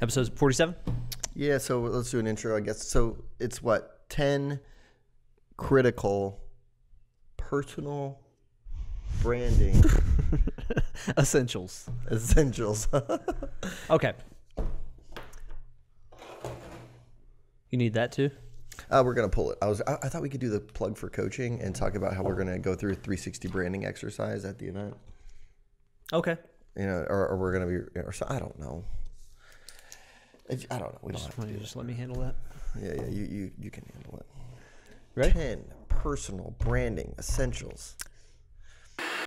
Episode 47? Yeah, so let's do an intro, I guess. So it's what? 10 critical personal branding Essentials. essentials. Okay. You need that too? We're going to pull it. I thought we could do the plug for coaching and talk about how we're going to go through a 360 branding exercise at the event. Okay. You know, or we're going to be, or so, I don't know. I don't know. We don't have to do Just let me handle that. Yeah, you can handle it. Ready? 10 personal branding essentials.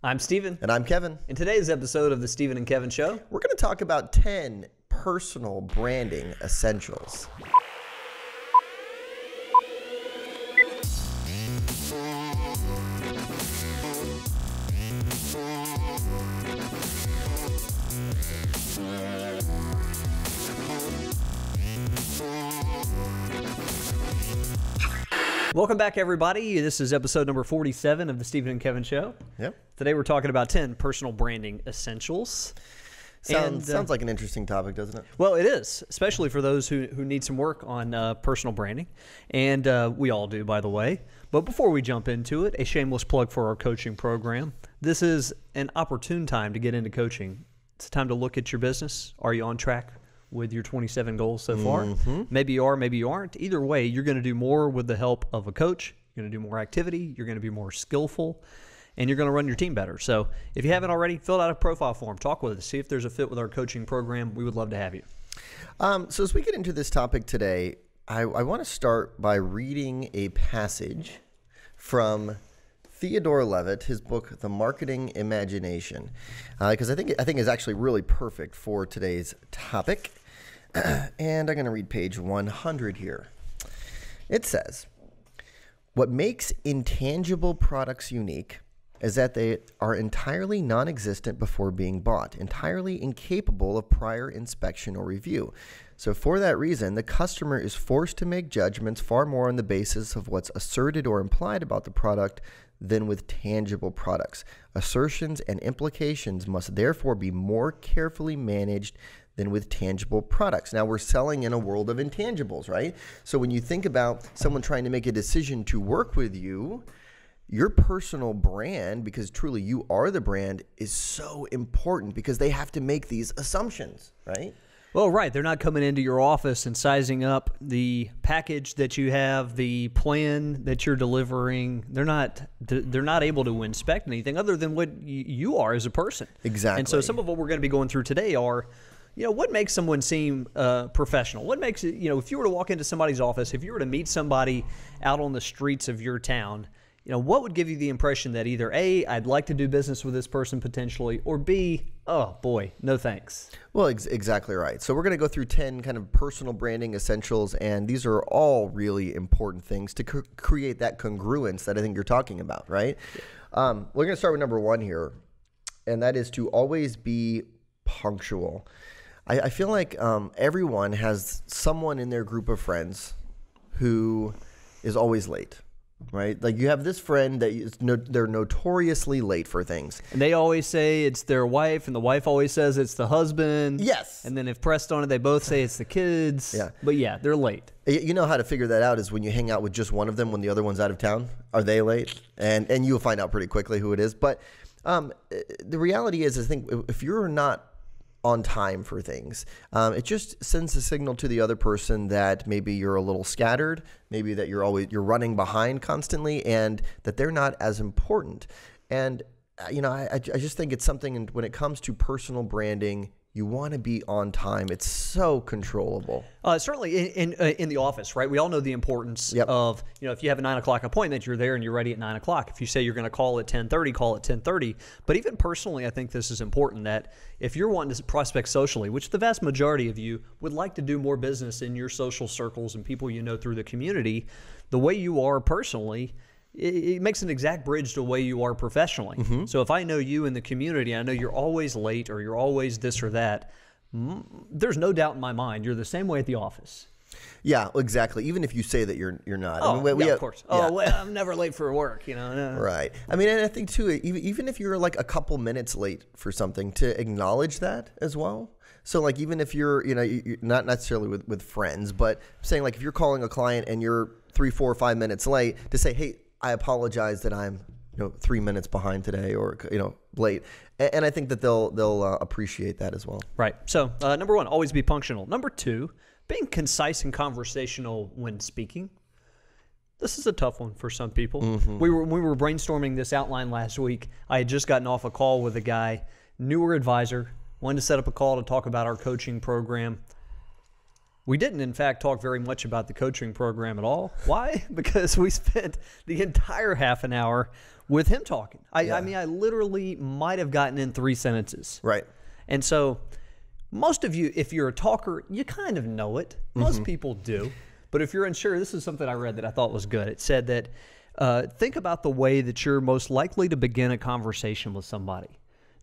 I'm Steven. And I'm Kevin. In today's episode of the Steven and Kevin Show, We're going to talk about 10 personal branding essentials. welcome back, everybody. This is episode number 47 of the Steven and Kevin Show. Yep. Today we're talking about 10 personal branding essentials. Sounds like an interesting topic, doesn't it? Well, it is, especially for those who need some work on personal branding. And we all do, by the way. But before we jump into it, a shameless plug for our coaching program. This is an opportune time to get into coaching. It's time to look at your business. Are you on track with your 27 goals so far? Mm-hmm. Maybe you are, maybe you aren't. Either way, you're going to do more with the help of a coach. You're going to do more activity. You're going to be more skillful. And you're going to run your team better. So if you haven't already, fill out a profile form. Talk with us. See if there's a fit with our coaching program. We would love to have you. So as we get into this topic today, I want to start by reading a passage from Theodore Levitt, his book, The Marketing Imagination, because I think is actually really perfect for today's topic. And I'm going to read page 100 here. It says, "What makes intangible products unique is that they are entirely non-existent before being bought, entirely incapable of prior inspection or review. So for that reason, the customer is forced to make judgments far more on the basis of what's asserted or implied about the product than with tangible products. Assertions and implications must therefore be more carefully managed than with tangible products." Now, we're selling in a world of intangibles, right? So when you think about someone trying to make a decision to work with you, your personal brand, because truly you are the brand, is so important because they have to make these assumptions, right? Well, right. They're not coming into your office and sizing up the package that you have, the plan that you're delivering. They're not able to inspect anything other than what you are as a person. Exactly. And so some of what we're going to be going through today are, what makes someone seem professional? What makes it, if you were to walk into somebody's office, if you were to meet somebody out on the streets of your town, what would give you the impression that either A, I'd like to do business with this person potentially, or B, oh boy, no thanks? Well, exactly right. So we're going to go through 10 kind of personal branding essentials, and these are all really important things to create that congruence that I think you're talking about, right? We're going to start with number 1 here, and that is to always be punctual. I feel like everyone has someone in their group of friends who is always late. Right? Like you have this friend that they're notoriously late for things. And they always say it's their wife, and the wife always says it's the husband. Yes. And then if pressed on it, they both say it's the kids. Yeah. But yeah, they're late. You know how to figure that out is when you hang out with just one of them when the other one's out of town. Are they late? And you'll find out pretty quickly who it is. But the reality is, I think if you're not on time for things, it just sends a signal to the other person that maybe you're a little scattered, maybe that you're running behind constantly, and that they're not as important. And I just think it's something when it comes to personal branding, you want to be on time. It's so controllable. Certainly in the office, right? We all know the importance of, if you have a 9 o'clock appointment, you're there and you're ready at 9 o'clock. If you say you're going to call at 10:30, call at 10:30. But even personally, I think this is important that if you're wanting to prospect socially, which the vast majority of you would like to do more business in your social circles and people you know through the community, the way you are personally, it makes an exact bridge to the way you are professionally. Mm-hmm. So if I know you in the community, I know you're always late or you're always this or that, there's no doubt in my mind you're the same way at the office. Yeah, exactly. Even if you say that you're not. Oh, I mean, of course. Yeah. Oh, well, I'm never late for work, Right. I mean, and I think, too, even if you're like a couple minutes late for something, to acknowledge that as well. So like even if you're, you're not necessarily with friends, but saying like if you're calling a client and you're 3, 4, 5 minutes late, to say, hey, I apologize that I'm 3 minutes behind today, or late, and I think that they'll appreciate that as well. Right. So number 1, always be punctual. Number 2, being concise and conversational when speaking. This is a tough one for some people. Mm-hmm. We were brainstorming this outline last week. I had just gotten off a call with a guy, newer advisor, wanted to set up a call to talk about our coaching program. We didn't, in fact, talk very much about the coaching program at all. Why? Because we spent the entire half an hour with him talking. I mean, I literally might have gotten in 3 sentences. Right. And so most of you, if you're a talker, you kind of know it. Most people do. But if you're unsure, this is something I read that I thought was good. It said that think about the way that you're most likely to begin a conversation with somebody.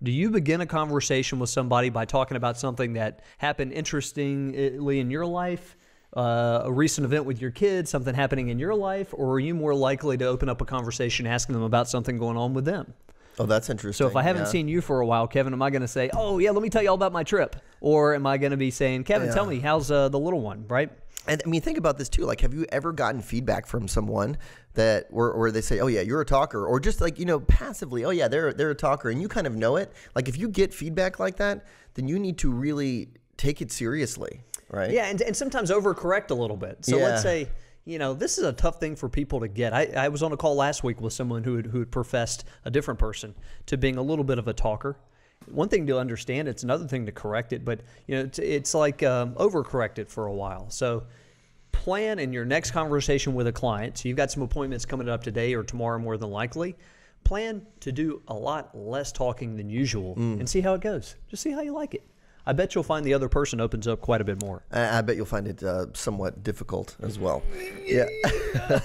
Do you begin a conversation with somebody by talking about something that happened interestingly in your life, a recent event with your kids, something happening in your life, or are you more likely to open up a conversation asking them about something going on with them? Oh, that's interesting. So if I haven't seen you for a while, Kevin, am I going to say, oh, yeah, let me tell you all about my trip? Or am I going to be saying, Kevin, tell me, how's the little one, right? And I mean, think about this too. Like, have you ever gotten feedback from someone that where they say, "Oh yeah, you're a talker," or just like passively, "Oh yeah, they're a talker," and you kind of know it. Like, if you get feedback like that, then you need to really take it seriously, right? Yeah, and sometimes overcorrect a little bit. So let's say, this is a tough thing for people to get. I was on a call last week with someone who had professed, a different person, to being a little bit of a talker. One thing to understand, it's another thing to correct it, but it's like overcorrect it for a while. So plan in your next conversation with a client. So you've got some appointments coming up today or tomorrow more than likely. Plan to do a lot less talking than usual and see how it goes. Just see how you like it. I bet you'll find the other person opens up quite a bit more. I bet you'll find it somewhat difficult as well. Yeah.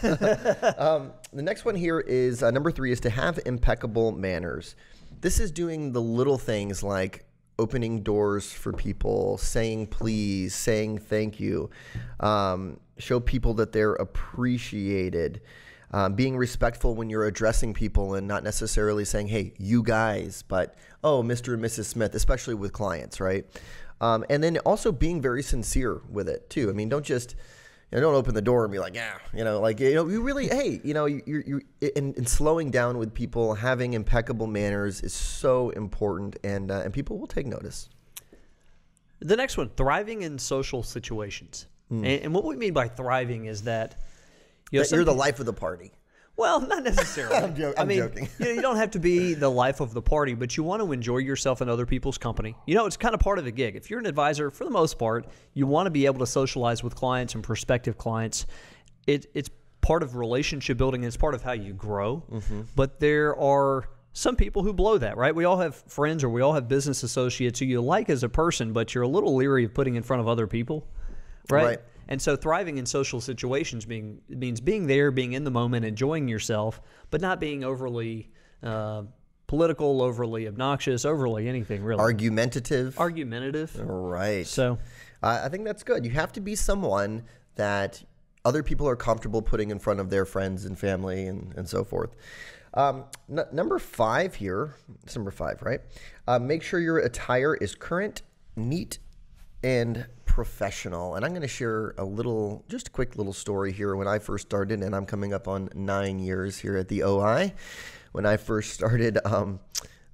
The next one here is number 3 is to have impeccable manners. This is doing the little things like opening doors for people, saying please, saying thank you, show people that they're appreciated, being respectful when you're addressing people and not necessarily saying, hey, you guys, but, oh, Mr. and Mrs. Smith, especially with clients, right? And then also being very sincere with it too. I mean, don't just... don't open the door and be like, you really, hey, you're in slowing down with people, having impeccable manners is so important, and people will take notice. The next one, thriving in social situations. And what we mean by thriving is that you're the life of the party. Well, not necessarily. I'm joking. You don't have to be the life of the party, but you want to enjoy yourself and other people's company. It's kind of part of the gig. If you're an advisor, for the most part, you want to be able to socialize with clients and prospective clients. It's part of relationship building, and it's part of how you grow. But there are some people who blow that, right? We all have friends or we all have business associates who you like as a person, but you're a little leery of putting in front of other people, right? And so thriving in social situations means being there, being in the moment, enjoying yourself, but not being overly political, overly obnoxious, overly anything really. Argumentative. Right. So I think that's good. You have to be someone that other people are comfortable putting in front of their friends and family and so forth. Number 5 here, it's number 5, right? Make sure your attire is current, neat, and professional. And I'm going to share just a quick little story here. When I first started, and I'm coming up on 9 years here at the OI. When I first started, I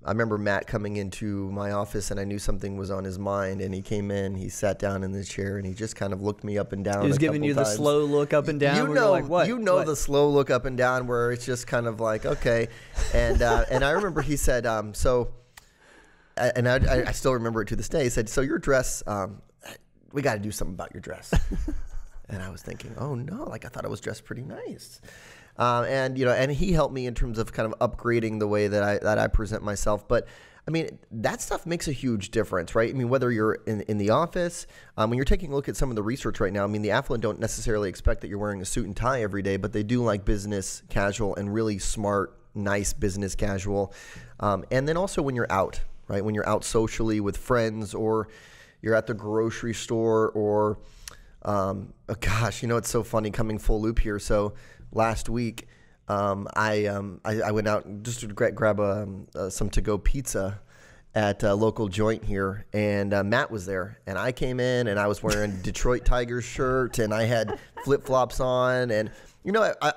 remember Matt coming into my office, and I knew something was on his mind, and he came in, he sat down in the chair, and he just kind of looked me up and down. He was giving you the slow look up and down. The slow look up and down where it's just kind of like, okay. And I remember he said, and I still remember it to this day. He said, so your dress, we got to do something about your dress. And I was thinking, oh no, I thought I was dressed pretty nice. And he helped me in terms of kind of upgrading the way that I present myself. But I mean, that stuff makes a huge difference, right? I mean, whether you're in the office, when you're taking a look at some of the research right now, I mean, the Affluent don't necessarily expect that you're wearing a suit and tie every day, but they do like business casual and really smart, nice business casual. And then also when you're out, right? When you're out socially with friends, or you're at the grocery store, or, it's so funny coming full loop here. So last week, I went out just to grab some to-go pizza, at a local joint here, and Matt was there, and I came in, and I was wearing a Detroit Tigers shirt, and I had flip-flops on, and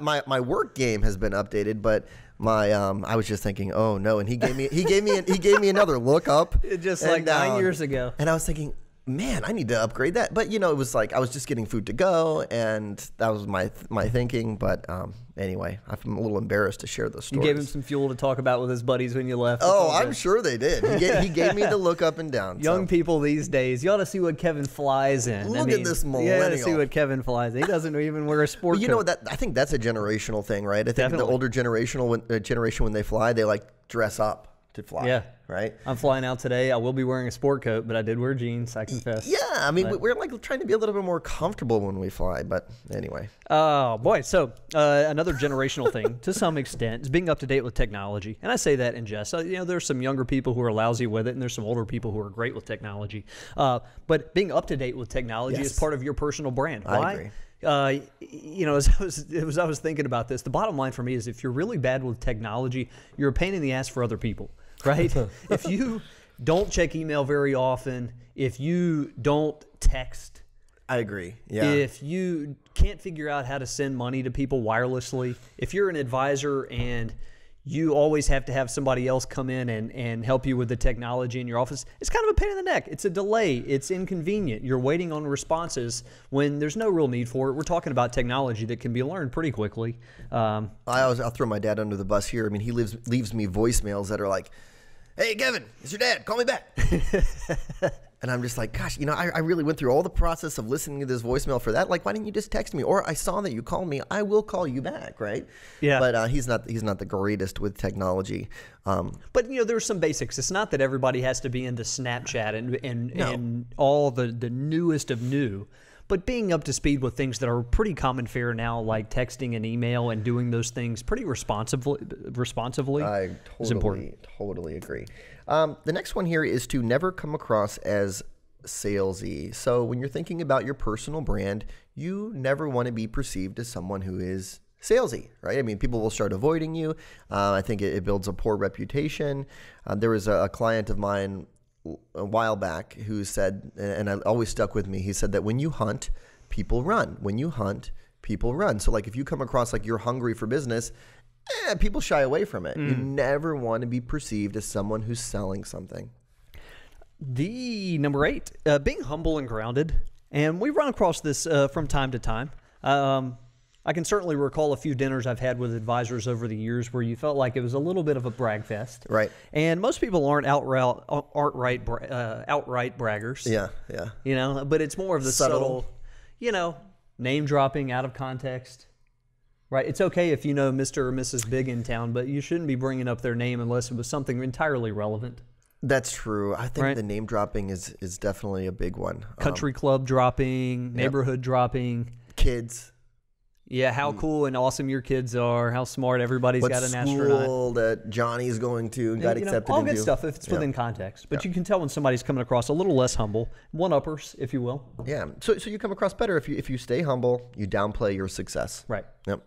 my work game has been updated, but I was just thinking, oh no, and he gave me another look up, just like 9 years ago, and I was thinking, man, I need to upgrade that. But it was like I was just getting food to go, and that was my thinking. But anyway, I'm a little embarrassed to share those stories. You gave him some fuel to talk about with his buddies when you left. Oh, I'm sure they did. He gave me the look up and down. Young people these days, you ought to see what Kevin flies in. Look at this millennial. You ought to see what Kevin flies in. He doesn't even wear a sport coat. I think that's a generational thing, right? I think the older generation when they fly, they like dress up to fly. Yeah. Right? I'm flying out today. I will be wearing a sport coat, but I did wear jeans, I confess. Yeah, I mean, we're like trying to be a little bit more comfortable when we fly, but anyway. Oh, boy. So another generational thing, to some extent, is being up to date with technology. And I say that in jest. There's some younger people who are lousy with it, and there's some older people who are great with technology. But being up to date with technology is part of your personal brand. Why? I agree. As I was thinking about this, the bottom line for me is if you're really bad with technology, you're a pain in the ass for other people. Right? If you don't check email very often, if you don't text. I agree. Yeah. If you can't figure out how to send money to people wirelessly, if you're an advisor and you always have to have somebody else come in and help you with the technology in your office, it's kind of a pain in the neck. It's a delay. It's inconvenient. You're waiting on responses when there's no real need for it. We're talking about technology that can be learned pretty quickly. I'll throw my dad under the bus here. I mean, he leaves me voicemails that are like, "Hey, Kevin, it's your dad. Call me back." And I'm just like, gosh, I really went through all the process of listening to this voicemail for that. Like, why didn't you just text me? Or I saw that you called me. I will call you back, right? Yeah. But he's not the greatest with technology. But there's some basics. It's not that everybody has to be into Snapchat and all the newest of new. But being up to speed with things that are pretty common fare now, like texting and email and doing those things pretty responsively is important. Totally agree. The next one here is to never come across as salesy. So when you're thinking about your personal brand, you never want to be perceived as someone who is salesy, right? I mean, people will start avoiding you. I think it builds a poor reputation. There was a client of mine a while back who said, and it always stuck with me, he said that when you hunt, people run. When you hunt, people run. So like if you come across like you're hungry for business, people shy away from it. You never want to be perceived as someone who's selling something. The number 8, being humble and grounded. And we run across this from time to time. I can certainly recall a few dinners I've had with advisors over the years where you felt like it was a little bit of a brag fest. Right. And most people aren't outright braggers. Yeah. But it's more of the subtle, name dropping out of context. Right. It's okay if you know Mr. or Mrs. Big in town, but you shouldn't be bringing up their name unless it was something entirely relevant. That's true. I think the name dropping is definitely a big one. Country club dropping, neighborhood dropping. Kids. Yeah, how cool and awesome your kids are, how smart everybody's got an astronaut. What school that Johnny's going to and got accepted all into. good stuff if it's within context. But you can tell when somebody's coming across a little less humble, one-uppers, if you will. Yeah, so you come across better if you stay humble, you downplay your success. Right. Yep.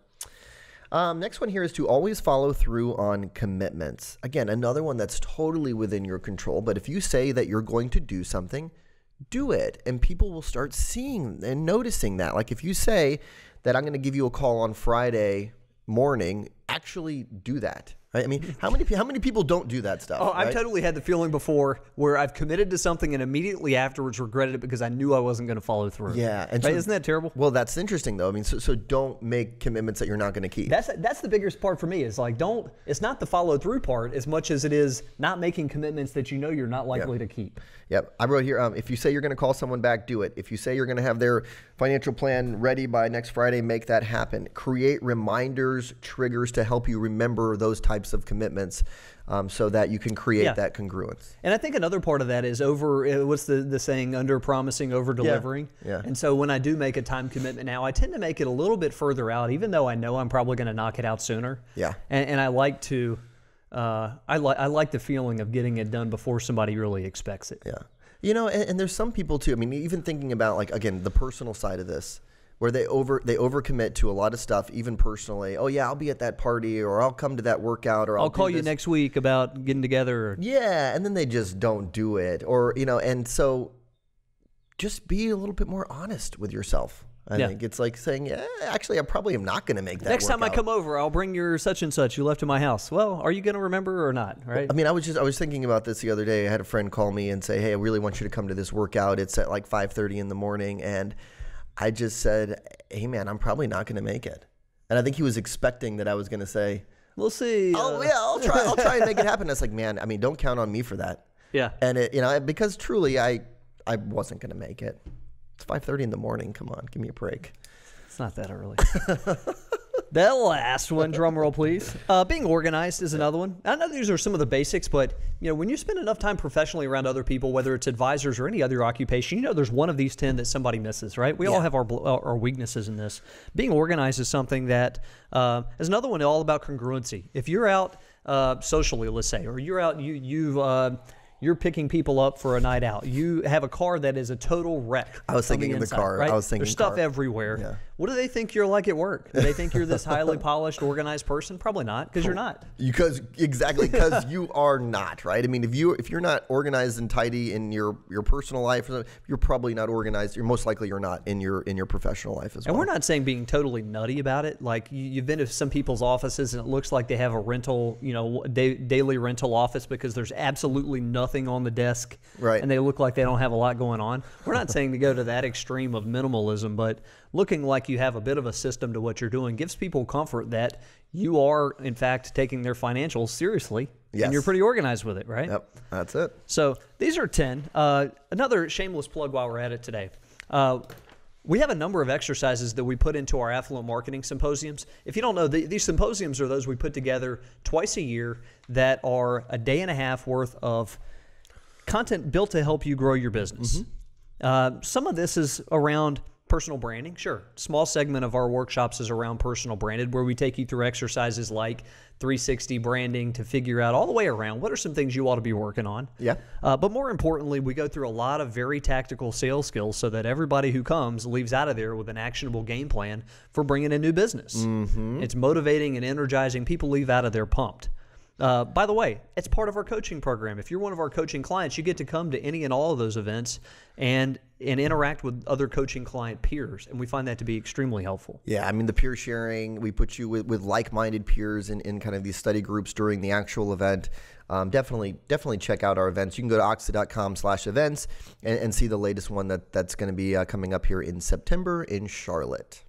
Next one here is to always follow through on commitments. Again, another one that's totally within your control. But if you say that you're going to do something, do it. And people will start seeing and noticing that. Like if you say that I'm going to give you a call on Friday morning, actually do that. Right? I mean, how many people don't do that stuff? Oh, right? I've totally had the feeling before where I've committed to something and immediately afterwards regretted it because I knew I wasn't going to follow through. Yeah, and isn't that terrible? Well, that's interesting though. I mean, so don't make commitments that you're not going to keep. That's the biggest part for me. Is like it's not the follow through part as much as it is not making commitments that you know you're not likely to keep. Yep. I wrote here, if you say you're going to call someone back, do it. If you say you're going to have their financial plan ready by next Friday, make that happen. Create reminders, triggers to help you remember those types of commitments so that you can create that congruence. And I think another part of that is what's the saying, under promising, over delivering. Yeah. And so when I do make a time commitment now, I tend to make it a little bit further out, even though I know I'm probably going to knock it out sooner. Yeah. And I like to... I like the feeling of getting it done before somebody really expects it. Yeah. And there's some people too, I mean, even thinking about like, again, the personal side of this, where they overcommit to a lot of stuff, even personally. Oh yeah, I'll be at that party, or I'll come to that workout, or I'll call you next week about getting together. Yeah, and then they just don't do it, or and so just be a little bit more honest with yourself. I think it's like saying, yeah, actually, I probably am not going to make that Next time I workout. come over, I'll bring your such and such you left in my house. Well, are you going to remember or not, right? I mean, I was thinking about this the other day. I had a friend call me and say, hey, I really want you to come to this workout. It's at like 5:30 in the morning. And I just said, hey, man, I'm probably not going to make it. And I think he was expecting that I was going to say, we'll see. Oh, yeah, I'll try and make it happen. It's like, man, I mean, don't count on me for that. Yeah. And, because truly I wasn't going to make it. It's 5:30 in the morning. Come on, give me a break. It's not that early. That last one, drum roll, please. Being organized is another one. I know these are some of the basics, but when you spend enough time professionally around other people, whether it's advisors or any other occupation, there's one of these 10 that somebody misses, right? We all have our weaknesses in this. Being organized is something that is another one all about congruency. If you're out socially, let's say, or you're out, you're picking people up for a night out. You have a car that is a total wreck. I was thinking of the car. Right? I was thinking there's stuff car. everywhere. Yeah. What do they think you're like at work? Do they think you're this highly polished, organized person? Probably not, because you're not. Because you are not, right? I mean, if you're not organized and tidy in your personal life, you're probably not organized. You're most likely you're not in your professional life as well. And we're not saying being totally nutty about it. Like you've been to some people's offices and it looks like they have a rental, daily rental office because there's absolutely nothing on the desk, right? And they look like they don't have a lot going on. We're not saying to go to that extreme of minimalism, but looking like you have a bit of a system to what you're doing gives people comfort that you are, in fact, taking their financials seriously. Yes. And you're pretty organized with it, right? Yep, that's it. So these are 10. Another shameless plug while we're at it today. We have a number of exercises that we put into our Affluent Marketing Symposiums. If you don't know, these symposiums are those we put together twice a year that are a day and a half worth of content built to help you grow your business. Mm-hmm. Some of this is around personal branding. Sure. Small segment of our workshops is around personal branded, where we take you through exercises like 360 branding to figure out all the way around what are some things you ought to be working on. Yeah. But more importantly, we go through a lot of very tactical sales skills so that everybody who comes leaves out of there with an actionable game plan for bringing in new business. Mm-hmm. It's motivating and energizing. People leave out of there pumped. By the way, it's part of our coaching program. If you're one of our coaching clients, you get to come to any and all of those events and interact with other coaching client peers. And we find that to be extremely helpful. Yeah, I mean, the peer sharing, we put you with like-minded peers in kind of these study groups during the actual event. Definitely check out our events. You can go to oechsli.com/events and see the latest one that's going to be coming up here in September in Charlotte.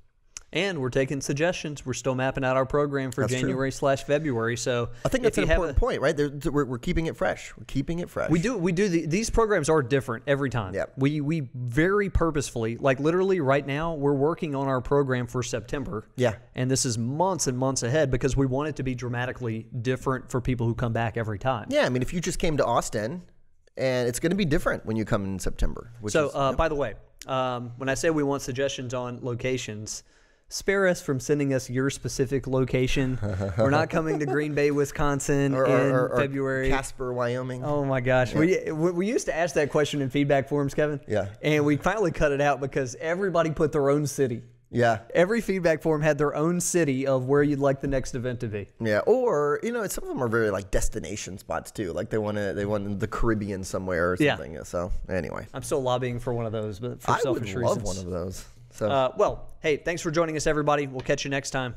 And we're taking suggestions. We're still mapping out our program for January/February. So I think that's an important point, right? We're keeping it fresh. We're keeping it fresh. We do. These programs are different every time. Yeah. We very purposefully, like literally right now, we're working on our program for September. Yeah. And this is months and months ahead because we want it to be dramatically different for people who come back every time. Yeah. I mean, if you just came to Austin, and it's going to be different when you come in September. By the way, when I say we want suggestions on locations, spare us from sending us your specific location. We're not coming to Green Bay, Wisconsin in February. Casper, Wyoming. Oh my gosh. Yeah. We used to ask that question in feedback forums, Kevin. Yeah. And we finally cut it out because everybody put their own city. Yeah. Every feedback forum had their own city of where you'd like the next event to be. Yeah. Or, some of them are very like destination spots too. Like they want the Caribbean somewhere or something. Yeah. So anyway. I'm still lobbying for one of those, but for selfish reasons. I would love one of those. So hey, thanks for joining us, everybody. We'll catch you next time.